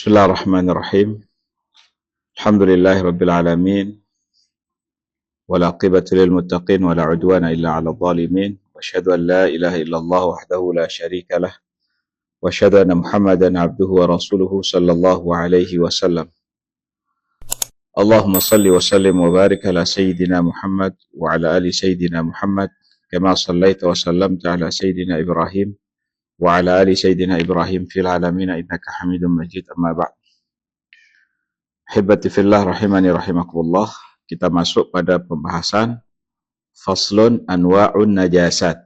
Bismillahirrahmanirrahim. Alhamdulillahi rabbil alamin. Wal aqibatu lil muttaqin wa la udwana illa 'alal zalimin. Wa asyhadu an la ilaha illallah wahdahu la syarika lah. Wa asyhadu anna Muhammadan 'abduhu wa rasuluhu sallallahu alaihi wasallam. Allahumma salli wa sallim wa barik ala sayyidina Muhammad wa ala ali sayyidina Muhammad kama sallaita wa sallamta ala sayyidina Ibrahim wa ala ali sayyidina Ibrahim fil alamin innaka Hamidum Majid. Amma ba'd. Hibati fillah rahimani rahimakumullah. Kita masuk pada pembahasan faslun anwa'un najasat.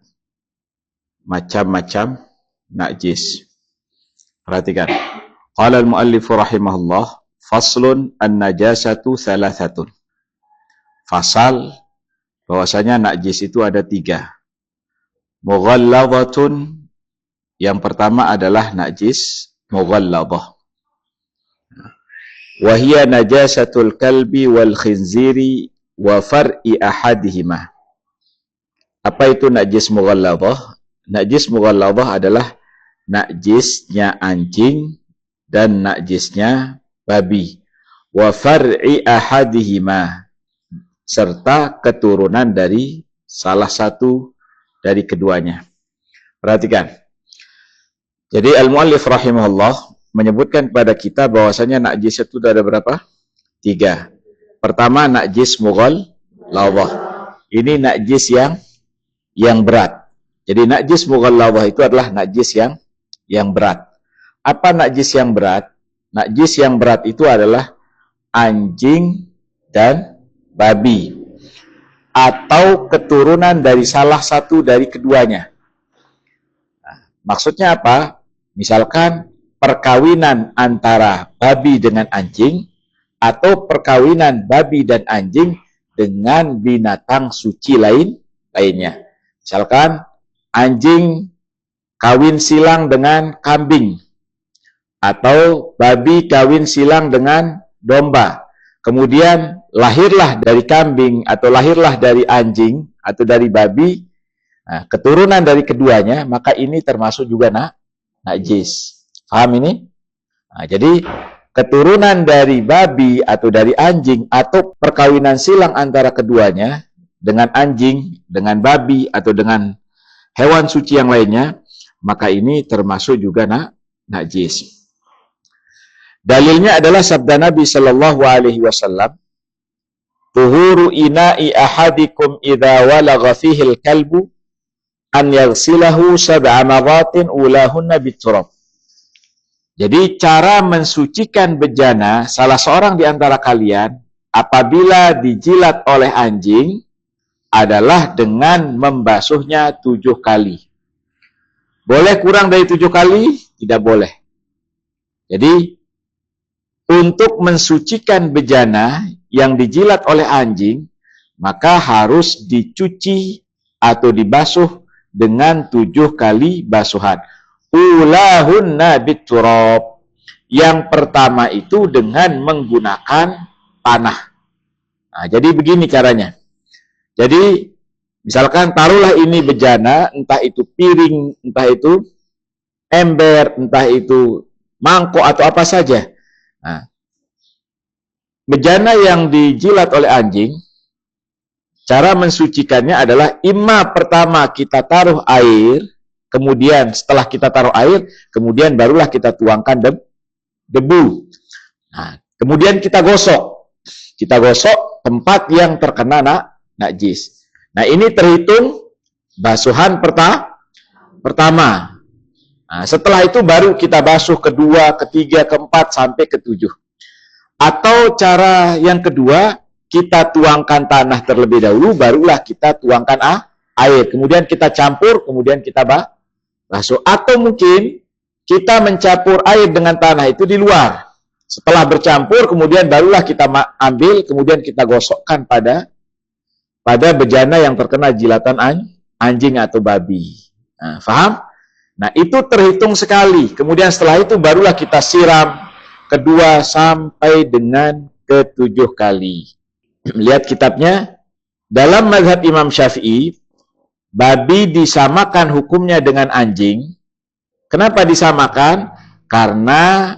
Macam-macam najis. Perhatikan. Qala al-muallif rahimahullah, faslun an-najasatu thalathatun. Fasal bahwasanya najis itu ada 3. Mughalladhatun, yang pertama adalah najis mughalladhah. Wahia najasatul kalbi wal khinziri wa far'i ahadihima. Apa itu najis mughalladhah? Najis mughalladhah adalah najisnya anjing dan najisnya babi. Wa far'i ahadihima, serta keturunan dari salah satu dari keduanya. Perhatikan. Jadi al-muallif rahimahullah menyebutkan kepada kita bahwasanya najis itu ada berapa? 3. Pertama, najis mughalladhah. Ini najis yang berat. Jadi najis mughalladhah itu adalah najis yang berat. Apa najis yang berat? Najis yang berat itu adalah anjing dan babi atau keturunan dari salah satu dari keduanya. Nah, maksudnya apa? Misalkan perkawinan antara babi dengan anjing atau perkawinan babi dan anjing dengan binatang suci lainnya. Misalkan anjing kawin silang dengan kambing atau babi kawin silang dengan domba. Kemudian lahirlah dari kambing atau lahirlah dari anjing atau dari babi, nah, keturunan dari keduanya, maka ini termasuk juga najis. Paham ini? Nah, jadi keturunan dari babi atau dari anjing atau perkawinan silang antara keduanya dengan anjing, dengan babi atau dengan hewan suci yang lainnya, maka ini termasuk juga najis. Dalilnya adalah sabda Nabi sallallahu alaihi wasallam, "Tuhuru ina'i ahadikum idza walagha fihi al-kalbu an yaghsilahu sab'a marratin ulahunna biturab." Jadi cara mensucikan bejana salah seorang di antara kalian apabila dijilat oleh anjing adalah dengan membasuhnya 7 kali. Boleh kurang dari 7 kali? Tidak boleh. Jadi untuk mensucikan bejana yang dijilat oleh anjing, maka harus dicuci atau dibasuh dengan 7 kali basuhan. Ulahunna biturab. Yang pertama itu dengan menggunakan tanah. Nah, jadi begini caranya. Jadi misalkan taruhlah ini bejana, entah itu piring, entah itu ember, entah itu mangkok atau apa saja. Nah, bejana yang dijilat oleh anjing, cara mensucikannya adalah imma pertama kita taruh air, kemudian setelah kita taruh air, kemudian barulah kita tuangkan debu. Nah, kemudian kita gosok. Kita gosok tempat yang terkena najis. Nah, ini terhitung basuhan pertama. Nah, setelah itu baru kita basuh kedua, ketiga, keempat, sampai ke-7. Atau cara yang kedua, kita tuangkan tanah terlebih dahulu, barulah kita tuangkan air. Kemudian kita campur, kemudian kita basuh. Atau mungkin kita mencampur air dengan tanah itu di luar. Setelah bercampur, kemudian barulah kita ambil, kemudian kita gosokkan pada bejana yang terkena jilatan anjing atau babi. Nah, paham? Nah, itu terhitung sekali. Kemudian setelah itu barulah kita siram kedua sampai dengan ke-7 kali. Lihat kitabnya. Dalam mazhab Imam Syafi'i, babi disamakan hukumnya dengan anjing. Kenapa disamakan? Karena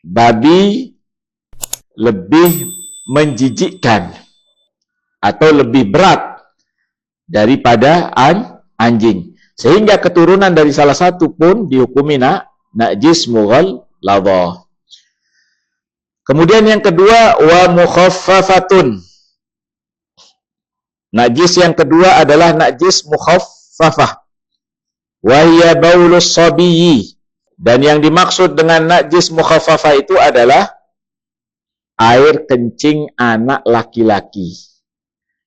babi lebih menjijikkan atau lebih berat daripada anjing, sehingga keturunan dari salah satu pun dihukumi najis mughalladhah. Kemudian yang kedua, wa mukhaffafatun. Najis yang kedua adalah najis mukhaffafah. Wa hiya baulus sabiyyi. Dan yang dimaksud dengan najis mukhaffafah itu adalah air kencing anak laki-laki.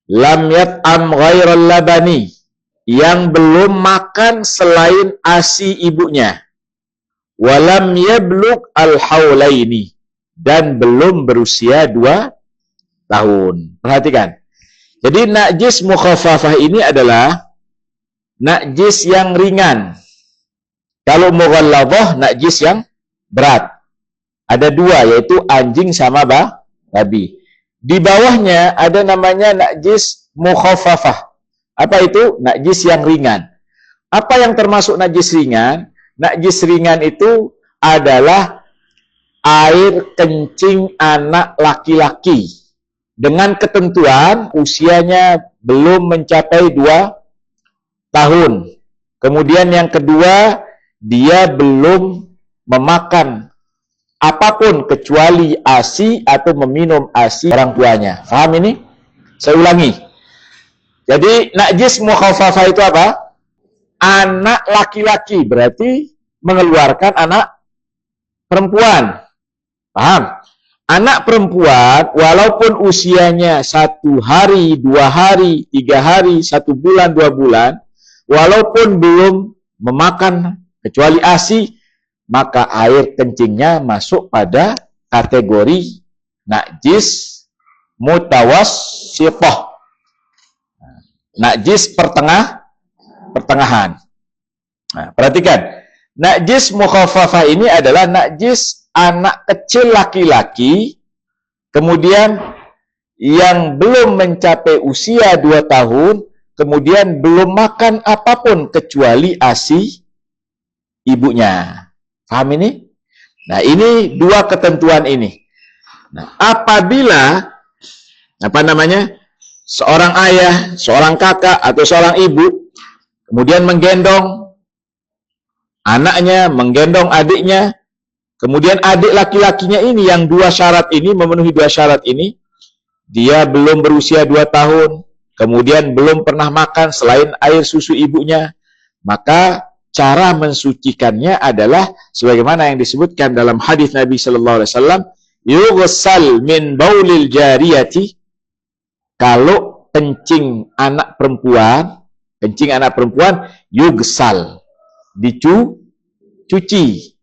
Lam yat'am ghairal labani, yang belum makan selain ASI ibunya. Walam yablugh al-haulaini, dan belum berusia 2 tahun. Perhatikan. Jadi najis mukhaffafah ini adalah najis yang ringan. Kalau mughalladhah, najis yang berat. Ada 2, yaitu anjing sama babi. Di bawahnya ada namanya najis mukhaffafah. Apa itu? Najis yang ringan. Apa yang termasuk najis ringan? Najis ringan itu adalah air kencing anak laki-laki dengan ketentuan usianya belum mencapai 2 tahun. Kemudian yang kedua, dia belum memakan apapun kecuali ASI atau meminum ASI orang tuanya. Paham ini? Saya ulangi. Jadi najis mukhaffafah itu apa? Anak laki-laki, berarti mengeluarkan anak perempuan. Paham? Anak perempuan walaupun usianya 1 hari, 2 hari, 3 hari, 1 bulan, 2 bulan, walaupun belum memakan kecuali ASI, maka air kencingnya masuk pada kategori najis mutawassithah. Najis pertengahan. Nah, perhatikan. Najis mukhaffafah ini adalah najis anak kecil laki-laki, kemudian yang belum mencapai usia 2 tahun, kemudian belum makan apapun kecuali ASI ibunya. Paham ini? Nah, ini 2 ketentuan ini. Nah, apabila seorang ayah, seorang kakak atau seorang ibu kemudian menggendong anaknya, menggendong adiknya, kemudian adik laki-lakinya ini yang 2 syarat ini, memenuhi 2 syarat ini, dia belum berusia 2 tahun, kemudian belum pernah makan selain air susu ibunya, maka cara mensucikannya adalah sebagaimana yang disebutkan dalam hadis Nabi sallallahu alaihi wasallam, yughsal min baulil jariyati. Kalau kencing anak perempuan, yughsal, dicuci.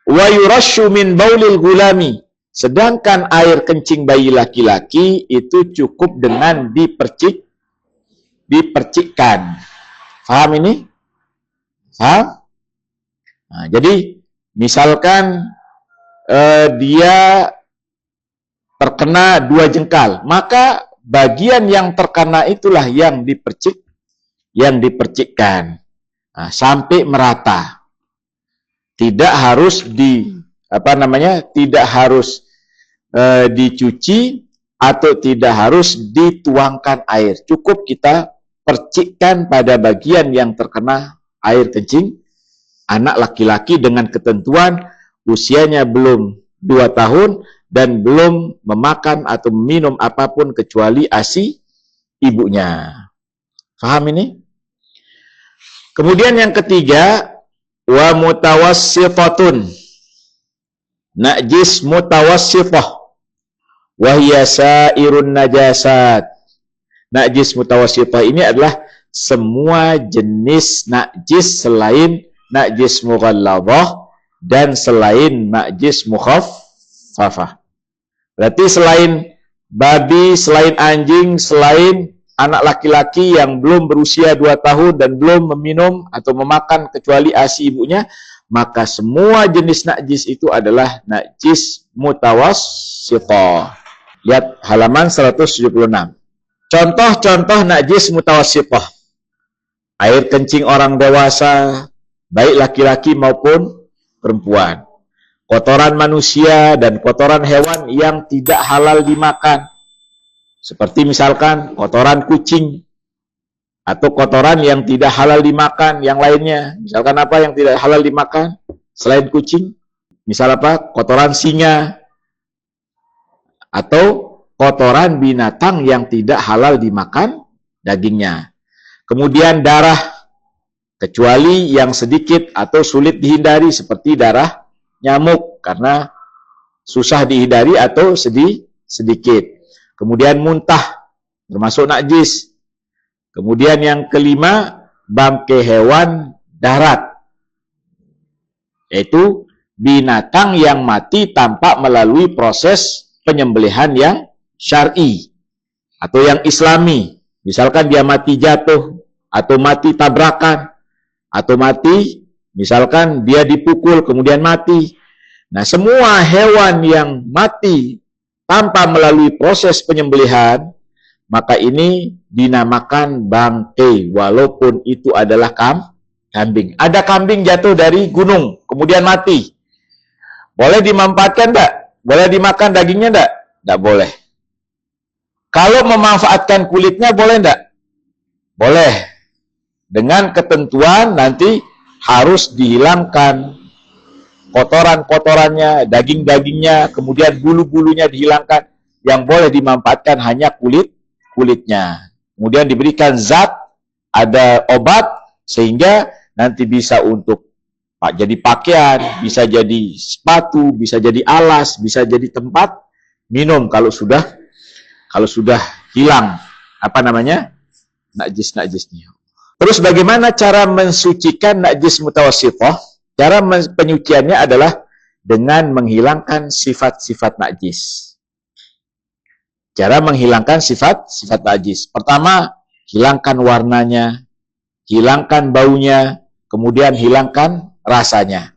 Wa yurashu min baulil gulami. Sedangkan air kencing bayi laki-laki itu cukup dengan dipercikkan. Paham ini? Paham? Nah, jadi misalkan dia terkena 2 jengkal, maka bagian yang terkena itulah yang dipercikkan. Nah, sampai merata. Tidak harus dicuci atau tidak harus dituangkan air. Cukup kita percikkan pada bagian yang terkena air kencing anak laki-laki dengan ketentuan usianya belum 2 tahun dan belum memakan atau minum apapun kecuali ASI ibunya. Paham ini? Kemudian yang ketiga, wa mutawassithatun. Najis mutawassithah. Wa hiya sairun najasat. Najis mutawassithah ini adalah semua jenis najis selain najis mughalladhah dan selain najis mukhaffafah. Berarti selain babi, selain anjing, selain anak laki-laki yang belum berusia 2 tahun dan belum meminum atau memakan kecuali ASI ibunya, maka semua jenis najis itu adalah najis mutawassithah. Lihat halaman 176. Contoh-contoh najis mutawassithah. Air kencing orang dewasa, baik laki-laki maupun perempuan. kotoran manusia dan kotoran hewan yang tidak halal dimakan. Seperti misalkan kotoran kucing atau kotoran yang tidak halal dimakan yang lainnya. Misalkan apa yang tidak halal dimakan selain kucing? Misal apa? Kotoran singa atau kotoran binatang yang tidak halal dimakan dagingnya. Kemudian darah, kecuali yang sedikit atau sulit dihindari seperti darah nyamuk karena susah dihindari atau sedikit. Kemudian muntah termasuk najis. Kemudian yang kelima, bangkai hewan darat, yaitu binatang yang mati tanpa melalui proses penyembelihan yang syar'i atau yang islami. Misalkan dia mati jatuh, atau mati tabrakan, atau mati misalkan dia dipukul kemudian mati. Nah, semua hewan yang mati tanpa melalui proses penyembelihan, maka ini dinamakan bangkai, walaupun itu adalah kambing. Ada kambing jatuh dari gunung kemudian mati, boleh dimanfaatkan enggak? Boleh dimakan dagingnya enggak? Enggak boleh. Kalau memanfaatkan kulitnya boleh enggak? Boleh. Dengan ketentuan nanti harus dihilangkan kotoran-kotorannya, daging-dagingnya, kemudian bulu-bulunya dihilangkan. Yang boleh dimanfaatkan hanya kulitnya. Kemudian diberikan zat, ada obat, sehingga nanti bisa untuk jadi pakaian, bisa jadi sepatu, bisa jadi alas, bisa jadi tempat minum kalau sudah hilang najis-najisnya. Terus bagaimana cara mensucikan najis mutawassithah? Cara penyuciannya adalah dengan menghilangkan sifat-sifat najis. Cara menghilangkan sifat-sifat najis. Pertama, hilangkan warnanya, hilangkan baunya, kemudian hilangkan rasanya.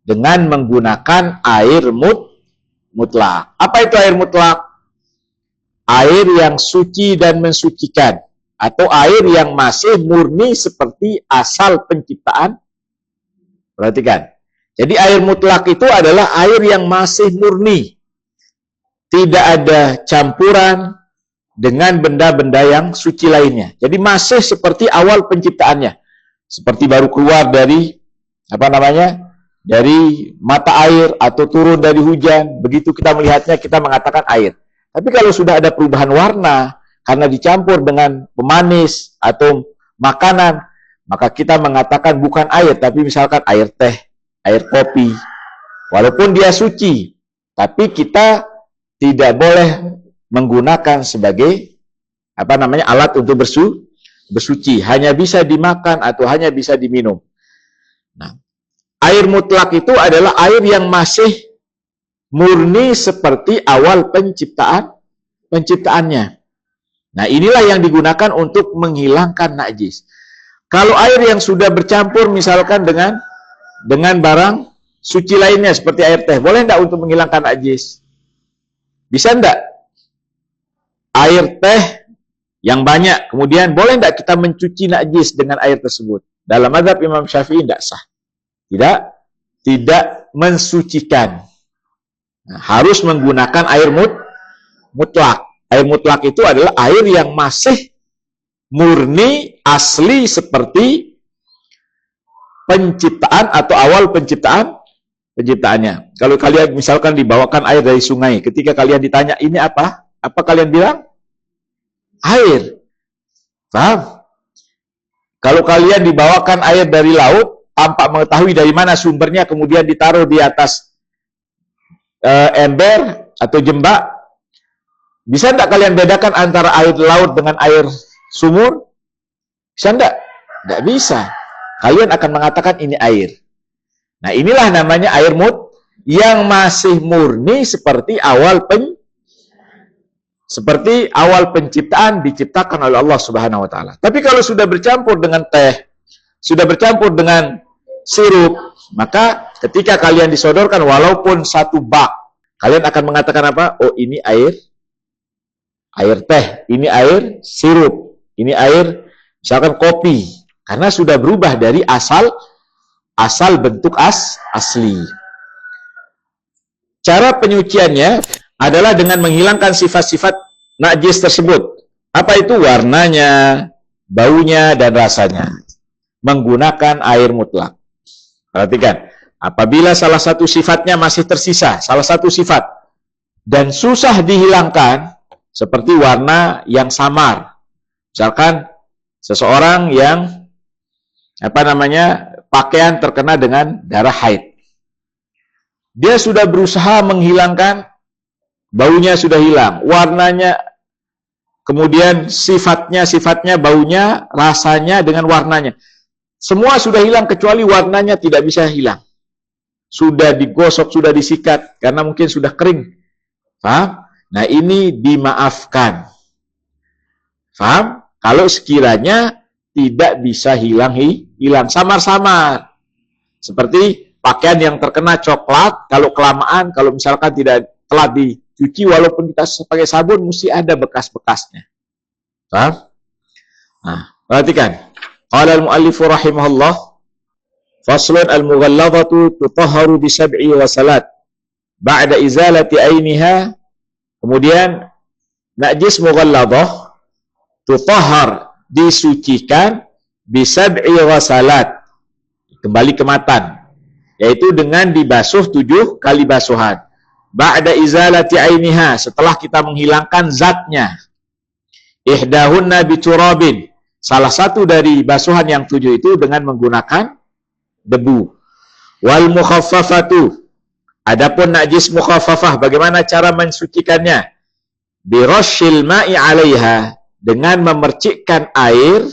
Dengan menggunakan air mutlak. Apa itu air mutlak? Air yang suci dan mensucikan. Atau air yang masih murni seperti asal penciptaan. Perhatikan. Jadi air mutlak itu adalah air yang masih murni. Tidak ada campuran dengan benda-benda yang suci lainnya. Jadi masih seperti awal penciptaannya. Seperti baru keluar dari dari mata air atau turun dari hujan. Begitu kita melihatnya, kita mengatakan air. Tapi kalau sudah ada perubahan warna karena dicampur dengan pemanis atau makanan, maka kita mengatakan bukan air, tapi misalkan air teh, air kopi. Walaupun dia suci, tapi kita tidak boleh menggunakan sebagai alat untuk bersuci. Hanya bisa dimakan atau hanya bisa diminum. Nah, air mutlak itu adalah air yang masih murni seperti awal penciptaannya. Nah, inilah yang digunakan untuk menghilangkan najis. Kalau air yang sudah bercampur misalkan dengan barang suci lainnya seperti air teh, boleh enggak untuk menghilangkan najis? Bisa enggak? Air teh yang banyak, kemudian boleh enggak kita mencuci najis dengan air tersebut? Dalam mazhab Imam Syafi'i enggak sah. Tidak mensucikan. Nah, harus menggunakan air mutlak. Air mutlak itu adalah air yang masih murni, asli seperti penciptaan atau awal penciptaannya. Kalau kalian misalkan dibawakan air dari sungai, ketika kalian ditanya, ini apa? Apa kalian bilang? Air. Paham? Kalau kalian dibawakan air dari laut, tanpa mengetahui dari mana sumbernya, kemudian ditaruh di atas ember atau jembak, bisa enggak kalian bedakan antara air laut dengan air sumur? Bisa enggak? Enggak bisa. Kalian akan mengatakan ini air. Nah, inilah namanya air yang masih murni seperti awal penciptaan, diciptakan oleh Allah Subhanahu wa taala. Tapi kalau sudah bercampur dengan teh, sudah bercampur dengan sirup, maka ketika kalian disodorkan walaupun satu bak, kalian akan mengatakan apa? Oh, ini air teh, ini air sirup, ini air misalkan kopi, karena sudah berubah dari asal bentuk asli. Cara penyuciannya adalah dengan menghilangkan sifat-sifat najis tersebut. Apa itu? Warnanya, baunya, dan rasanya. Menggunakan air mutlak. Perhatikan, apabila salah satu sifatnya masih tersisa, salah satu sifat, dan susah dihilangkan, seperti warna yang samar. Misalkan, seseorang yang, pakaian terkena dengan darah haid. Dia sudah berusaha menghilangkan, baunya sudah hilang, warnanya, kemudian sifatnya, baunya, rasanya dengan warnanya. Semua sudah hilang kecuali warnanya tidak bisa hilang. Sudah digosok, sudah disikat, karena mungkin sudah kering. Paham? Nah, ini dimaafkan. Paham? Kalau sekiranya tidak bisa hilang samar-samar. Seperti pakaian yang terkena coklat, kalau kelamaan, kalau misalkan tidak telah dicuci, walaupun kita pakai sabun, mesti ada bekas-bekasnya. Paham? Nah, perhatikan. Qala al-muallifu rahimahullah, faslun al-mughallazatu tutahharu bi sab'i wasalat ba'da izalati ainiha. Kemudian najis mughallazah tutahhar, disucikan, bi sab'i wasalat, kembali ke matan, yaitu dengan dibasuh 7 kali basuhan. Ba'da izalati ainiha, setelah kita menghilangkan zatnya. Ihdahunna biturabin, salah satu dari basuhan yang 7 itu dengan menggunakan debu. Wal mukhaffafatu, adapun najis mukhaffafah, bagaimana cara mensucikannya? Birashil ma'i 'alaiha, dengan memercikkan air,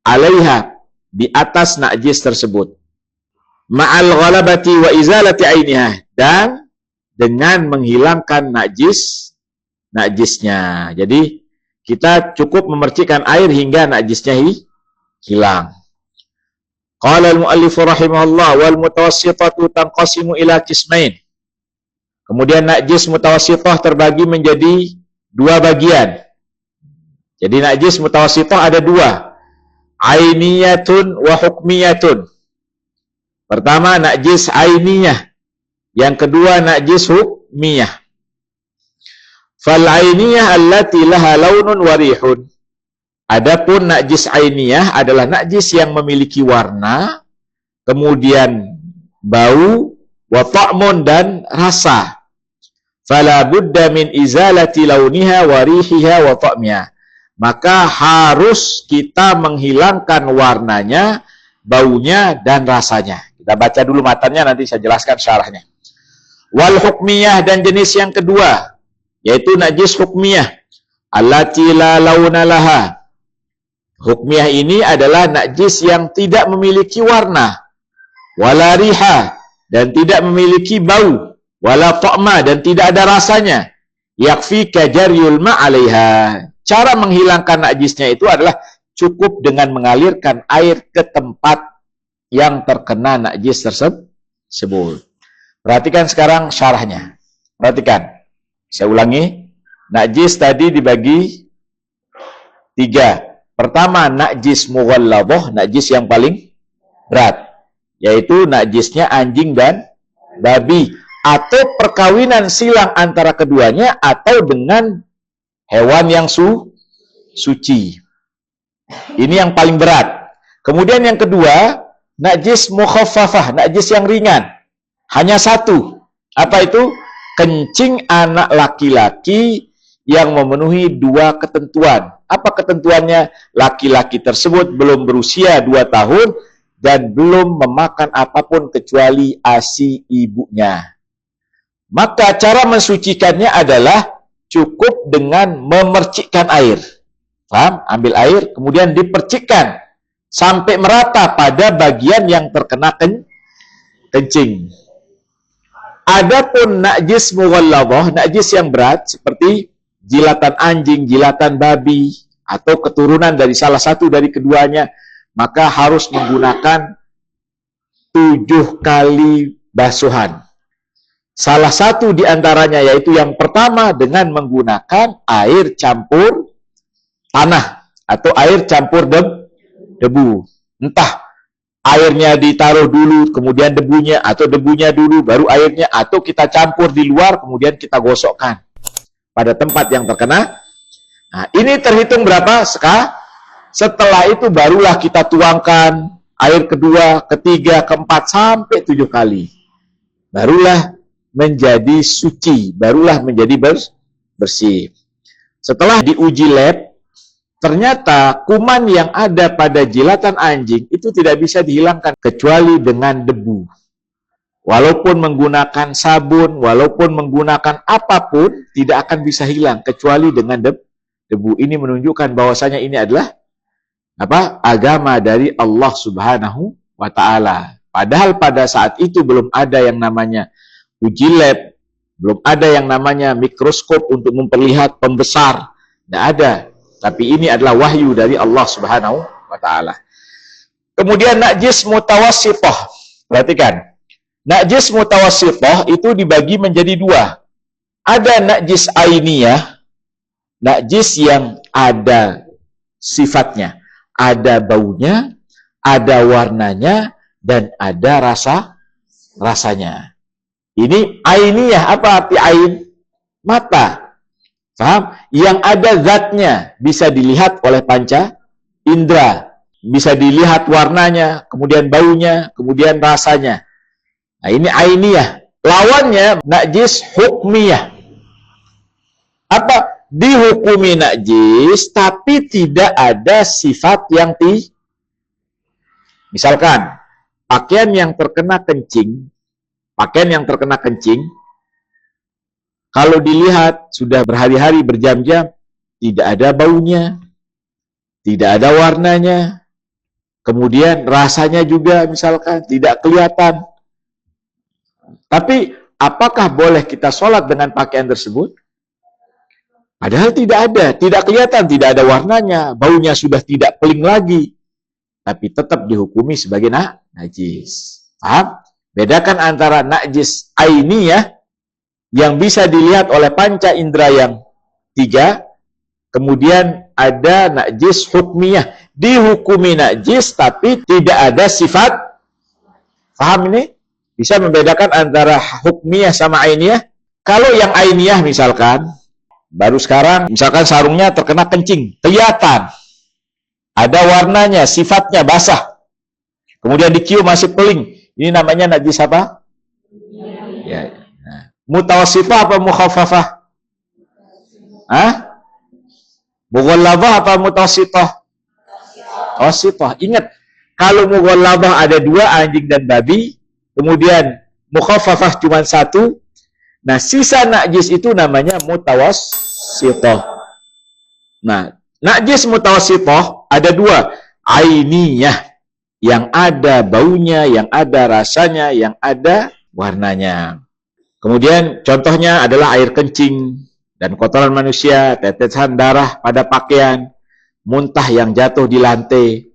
'alaiha, di atas najis tersebut. Ma'al ghalabati wa izalati 'ainiha, dan dengan menghilangkan najisnya. Jadi kita cukup memercikkan air hingga najisnya hilang. Qala al-muallif rahimahullah, wal mutawassitatu tanqasimu ila qismain. Kemudian najis mutawassithah terbagi menjadi 2 bagian. Jadi najis mutawassithah ada 2. Ainiyatun wa hukmiyatun. Pertama najis ainiyah, yang kedua najis hukmiyah. Fal ainiyah allati laha launun wa rihun. Adapun najis ainiyah adalah najis yang memiliki warna, kemudian bau, wa ta'mun, dan rasa. Fala budda min izalati launiha wa rihiha wa ta'miha. Maka harus kita menghilangkan warnanya, baunya, dan rasanya. Kita baca dulu matannya, nanti saya jelaskan syarahnya. Wal hukmiyah, dan jenis yang kedua, yaitu najis hukmiyah, allati la launa laha. Hukmiyah ini adalah najis yang tidak memiliki warna, wala riha, dan tidak memiliki bau, wala ta'ma, dan tidak ada rasanya. Yakfika jaryul ma'alaiha. Cara menghilangkan najisnya itu adalah cukup dengan mengalirkan air ke tempat yang terkena najis tersebut. Perhatikan sekarang syarahnya. Perhatikan. Saya ulangi. Najis tadi dibagi 3. Pertama, najis mughallazah, najis yang paling berat, yaitu najisnya anjing dan babi, atau perkawinan silang antara keduanya, atau dengan hewan yang suci. Ini yang paling berat. Kemudian yang kedua, najis mukhaffafah, najis yang ringan. Hanya 1. Apa itu? Kencing anak laki-laki yang memenuhi 2 ketentuan. Apa ketentuannya? Laki-laki tersebut belum berusia 2 tahun dan belum memakan apapun kecuali ASI ibunya. Maka cara mensucikannya adalah cukup dengan memercikkan air. Paham? Ambil air, kemudian dipercikkan sampai merata pada bagian yang terkena kencing. Adapun najis mughallazah, najis yang berat seperti jilatan anjing, jilatan babi, atau keturunan dari salah satu dari keduanya, maka harus menggunakan 7 kali basuhan. Salah satu di antaranya, yaitu yang pertama, dengan menggunakan air campur tanah atau air campur debu. Entah airnya ditaruh dulu, kemudian debunya, atau debunya dulu, baru airnya, atau kita campur di luar, kemudian kita gosokkan pada tempat yang terkena. Nah, ini terhitung berapa? Setelah itu barulah kita tuangkan air kedua, ketiga, keempat, sampai 7 kali. Barulah menjadi suci, barulah menjadi bersih. Setelah diuji lab, ternyata kuman yang ada pada jilatan anjing itu tidak bisa dihilangkan kecuali dengan debu. Walaupun menggunakan sabun, walaupun menggunakan apapun, tidak akan bisa hilang kecuali dengan debu. Ini menunjukkan bahwasanya ini adalah agama dari Allah Subhanahu wa Ta'ala. Padahal pada saat itu belum ada yang namanya uji lab, belum ada yang namanya mikroskop untuk memperlihat pembesar, tidak ada. Tapi ini adalah wahyu dari Allah Subhanahu wa Ta'ala. Kemudian najis mutawassithah. Perhatikan. Najis mutawassithah itu dibagi menjadi 2. Ada najis ainiyah, najis yang ada sifatnya, ada baunya, ada warnanya, dan ada rasanya. Ini ainiyah. Apa arti ain? Mata. Paham? Yang ada zatnya, bisa dilihat oleh panca indera, bisa dilihat warnanya, kemudian baunya, kemudian rasanya. Nah, ini ainiyah. Lawannya najis hukmiyah. Apa? Dihukumi najis tapi tidak ada sifat yang misalkan pakaian yang terkena kencing, kalau dilihat sudah berhari-hari, berjam-jam, tidak ada baunya, tidak ada warnanya, kemudian rasanya juga misalkan tidak kelihatan. Tapi apakah boleh kita sholat dengan pakaian tersebut? Padahal tidak ada, tidak kelihatan, tidak ada warnanya, baunya sudah tidak peling lagi, tapi tetap dihukumi sebagai najis. Paham? Bedakan antara najis ainiyah yang bisa dilihat oleh panca indera yang 3, kemudian ada najis hukmiyah, dihukumi najis tapi tidak ada sifat. Paham ini? Bisa membedakan antara hukmiyah sama ainiyah. Kalau yang ainiyah misalkan, baru sekarang misalkan sarungnya terkena kencing, kelihatan, ada warnanya, sifatnya basah, kemudian dicium masih peling, ini namanya najis apa? Ya. Mutawassithah apa mukhaffafah? Mughalladhah apa mutawassithah? Mutawassithah. Ingat, kalau mughalladhah ada 2, anjing dan babi, kemudian mukhaffafah cuma 1, nah sisa najis itu namanya mutawassithah. Nah, najis mutawassithah ada 2, ainiyah, yang ada baunya, yang ada rasanya, yang ada warnanya. Kemudian contohnya adalah air kencing dan kotoran manusia, tetesan darah pada pakaian, muntah yang jatuh di lantai.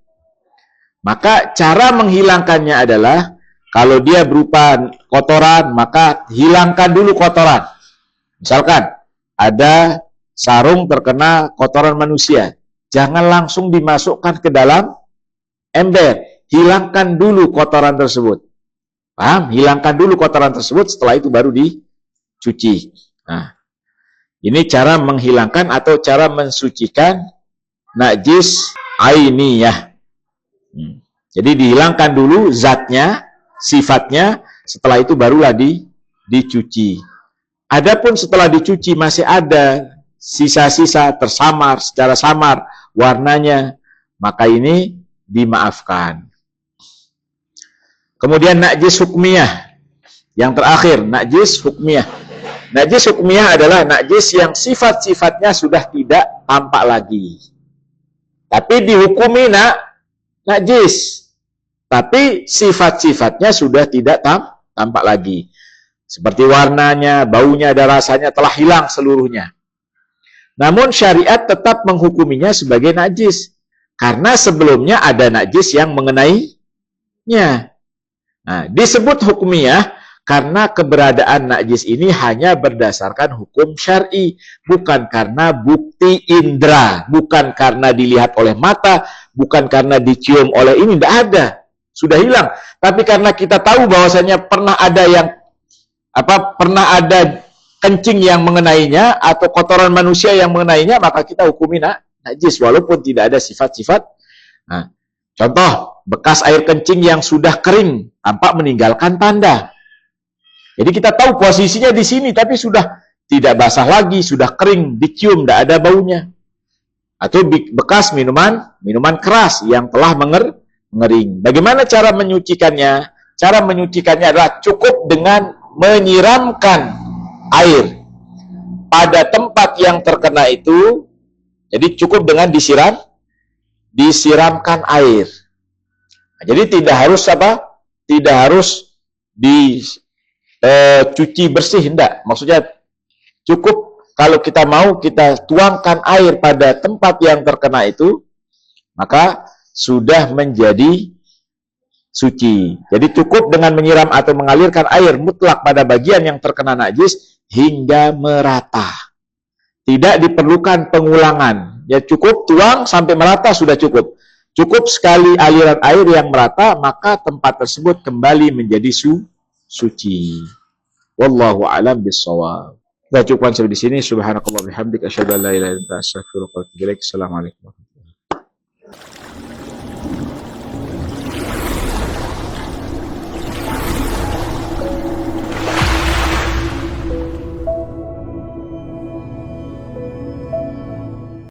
Maka cara menghilangkannya adalah, kalau dia berupa kotoran, maka hilangkan dulu kotoran. Misalkan ada sarung terkena kotoran manusia, jangan langsung dimasukkan ke dalam ember, hilangkan dulu kotoran tersebut. Paham? Hilangkan dulu kotoran tersebut, setelah itu baru dicuci. Nah, ini cara menghilangkan atau cara mensucikan najis ainiyah. Jadi dihilangkan dulu zatnya, sifatnya, setelah itu barulah dicuci. Adapun setelah dicuci masih ada sisa-sisa tersamar secara samar warnanya, maka ini dimaafkan. Kemudian najis hukmiyah. Yang terakhir, najis hukmiyah. Najis hukmiyah adalah najis yang sifat-sifatnya sudah tidak tampak lagi, tapi dihukumi najis, tapi sifat-sifatnya sudah tidak tampak lagi. Seperti warnanya, baunya, dan rasanya telah hilang seluruhnya. Namun syariat tetap menghukuminya sebagai najis, karena sebelumnya ada najis yang mengenainya. Nah, disebut hukmiyah karena keberadaan najis ini hanya berdasarkan hukum syar'i, bukan karena bukti indera, bukan karena dilihat oleh mata, bukan karena dicium oleh ini, tidak ada. sudah hilang. Tapi karena kita tahu bahwasanya pernah ada kencing yang mengenainya atau kotoran manusia yang mengenainya, maka kita hukumi najis walaupun tidak ada sifat-sifat. Nah, contoh bekas air kencing yang sudah kering tampak meninggalkan tanda. Jadi kita tahu posisinya di sini tapi sudah tidak basah lagi, sudah kering, dicium, tidak ada baunya. Atau bekas minuman keras yang telah mengering. Bagaimana cara menyucikannya? Cara menyucikannya adalah cukup dengan menyiramkan air pada tempat yang terkena itu. Jadi cukup dengan disiramkan air. Nah, jadi tidak harus Tidak harus dicuci bersih, enggak. Maksudnya cukup kalau kita mau kita tuangkan air pada tempat yang terkena itu, maka sudah menjadi suci. Jadi cukup dengan menyiram atau mengalirkan air mutlak pada bagian yang terkena najis hingga merata. Tidak diperlukan pengulangan. Ya cukup tuang sampai merata sudah cukup. Cukup sekali aliran air yang merata, maka tempat tersebut kembali menjadi suci. Wallahu a'lam bishawab. Kita cukupkan sampai di sini. Subhanakallah bihamdik asyhadu an la ilaha illa anta astaghfiruka wa atubu ilaik. Assalamualaikum warahmatullahi wabarakatuh.